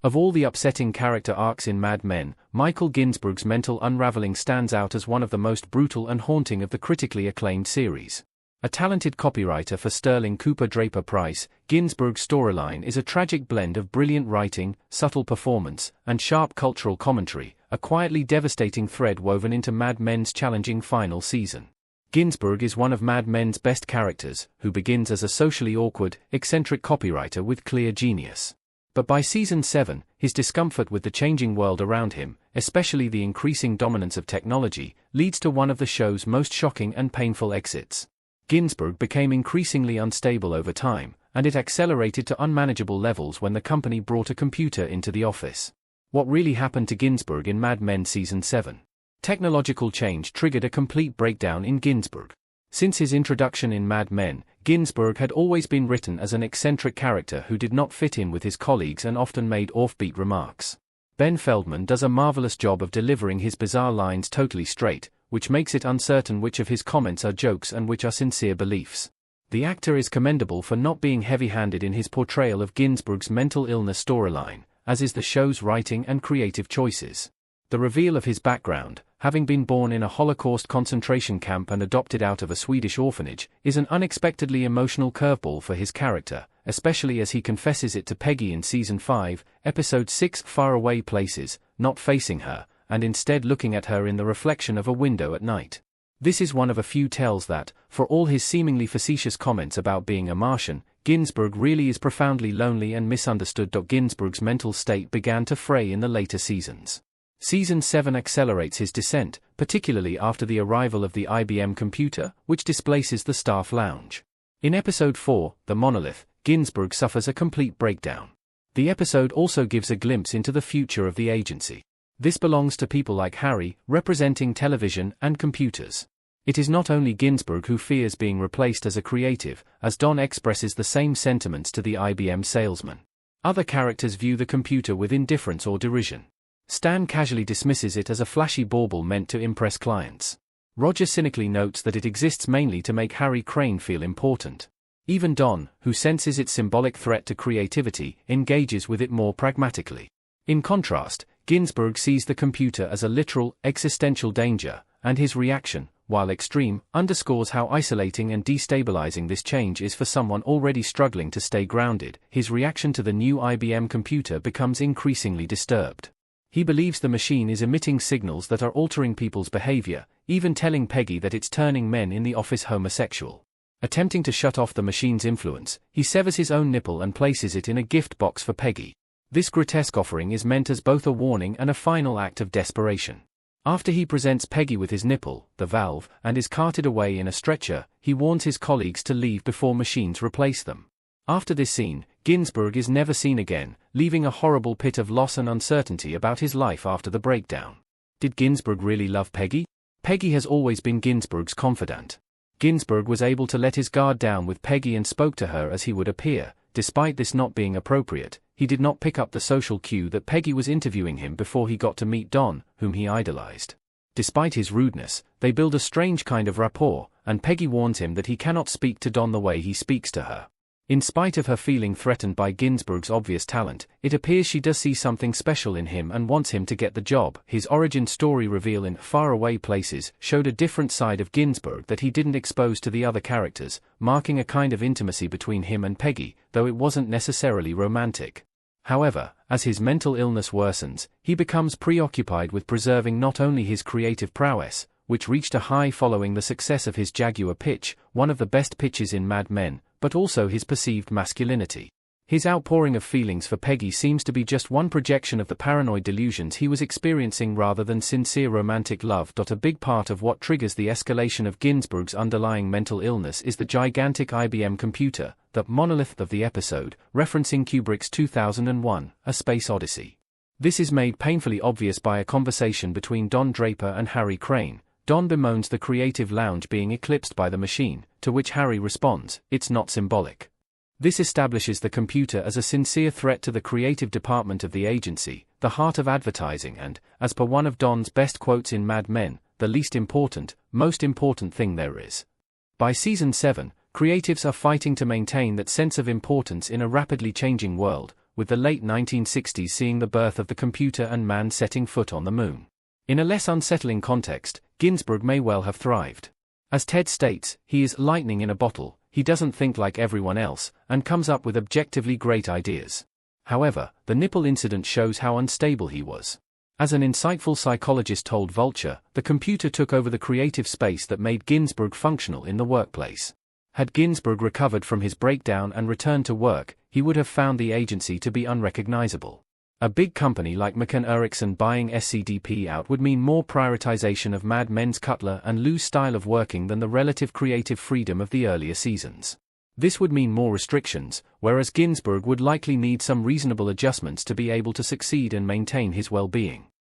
Of all the upsetting character arcs in Mad Men, Michael Ginsberg's mental unraveling stands out as one of the most brutal and haunting of the critically acclaimed series. A talented copywriter for Sterling Cooper Draper Price, Ginsberg's storyline is a tragic blend of brilliant writing, subtle performance, and sharp cultural commentary, a quietly devastating thread woven into Mad Men's challenging final season. Ginsberg is one of Mad Men's best characters, who begins as a socially awkward, eccentric copywriter with clear genius. But by season 7, his discomfort with the changing world around him, especially the increasing dominance of technology, leads to one of the show's most shocking and painful exits. Ginsberg became increasingly unstable over time, and it accelerated to unmanageable levels when the company brought a computer into the office. What really happened to Ginsberg in Mad Men Season 7? Technological change triggered a complete breakdown in Ginsberg. Since his introduction in Mad Men, Ginsberg had always been written as an eccentric character who did not fit in with his colleagues and often made offbeat remarks. Ben Feldman does a marvelous job of delivering his bizarre lines totally straight, which makes it uncertain which of his comments are jokes and which are sincere beliefs. The actor is commendable for not being heavy-handed in his portrayal of Ginsberg's mental illness storyline, as is the show's writing and creative choices. The reveal of his background, having been born in a Holocaust concentration camp and adopted out of a Swedish orphanage, is an unexpectedly emotional curveball for his character, especially as he confesses it to Peggy in Season 5, Episode 6, Faraway Places, not facing her, and instead looking at her in the reflection of a window at night. This is one of a few tells that, for all his seemingly facetious comments about being a Martian, Ginsberg really is profoundly lonely and misunderstood. Ginsberg's mental state began to fray in the later seasons. Season 7 accelerates his descent, particularly after the arrival of the IBM computer, which displaces the staff lounge. In Episode 4, The Monolith, Ginsberg suffers a complete breakdown. The episode also gives a glimpse into the future of the agency. This belongs to people like Harry, representing television and computers. It is not only Ginsberg who fears being replaced as a creative, as Don expresses the same sentiments to the IBM salesman. Other characters view the computer with indifference or derision. Stan casually dismisses it as a flashy bauble meant to impress clients. Roger cynically notes that it exists mainly to make Harry Crane feel important. Even Don, who senses its symbolic threat to creativity, engages with it more pragmatically. In contrast, Ginsberg sees the computer as a literal, existential danger, and his reaction, while extreme, underscores how isolating and destabilizing this change is for someone already struggling to stay grounded. His reaction to the new IBM computer becomes increasingly disturbed. He believes the machine is emitting signals that are altering people's behavior, even telling Peggy that it's turning men in the office homosexual. Attempting to shut off the machine's influence, he severs his own nipple and places it in a gift box for Peggy. This grotesque offering is meant as both a warning and a final act of desperation. After he presents Peggy with his nipple, the valve, and is carted away in a stretcher, he warns his colleagues to leave before machines replace them. After this scene, Ginsberg is never seen again, leaving a horrible pit of loss and uncertainty about his life after the breakdown. Did Ginsberg really love Peggy? Peggy has always been Ginsberg's confidant. Ginsberg was able to let his guard down with Peggy and spoke to her as he would appear. Despite this not being appropriate, he did not pick up the social cue that Peggy was interviewing him before he got to meet Don, whom he idolized. Despite his rudeness, they build a strange kind of rapport, and Peggy warns him that he cannot speak to Don the way he speaks to her. In spite of her feeling threatened by Ginsberg's obvious talent, it appears she does see something special in him and wants him to get the job. His origin story reveal in Faraway Places showed a different side of Ginsberg that he didn't expose to the other characters, marking a kind of intimacy between him and Peggy, though it wasn't necessarily romantic. However, as his mental illness worsens, he becomes preoccupied with preserving not only his creative prowess, which reached a high following the success of his Jaguar pitch, one of the best pitches in Mad Men, but also his perceived masculinity. His outpouring of feelings for Peggy seems to be just one projection of the paranoid delusions he was experiencing rather than sincere romantic love. A big part of what triggers the escalation of Ginsberg's underlying mental illness is the gigantic IBM computer, the monolith of the episode, referencing Kubrick's 2001, A Space Odyssey. This is made painfully obvious by a conversation between Don Draper and Harry Crane. Don bemoans the creative lounge being eclipsed by the machine, to which Harry responds, "It's not symbolic." This establishes the computer as a sincere threat to the creative department of the agency, the heart of advertising and, as per one of Don's best quotes in Mad Men, the least important, most important thing there is. By season 7, creatives are fighting to maintain that sense of importance in a rapidly changing world, with the late 1960s seeing the birth of the computer and man setting foot on the moon. In a less unsettling context, Ginsberg may well have thrived. As Ted states, he is lightning in a bottle, he doesn't think like everyone else, and comes up with objectively great ideas. However, the nipple incident shows how unstable he was. As an insightful psychologist told Vulture, the computer took over the creative space that made Ginsberg functional in the workplace. Had Ginsberg recovered from his breakdown and returned to work, he would have found the agency to be unrecognizable. A big company like McCann Erickson buying SCDP out would mean more prioritization of Mad Men's Cutler and Lou's style of working than the relative creative freedom of the earlier seasons. This would mean more restrictions, whereas Ginsberg would likely need some reasonable adjustments to be able to succeed and maintain his well-being.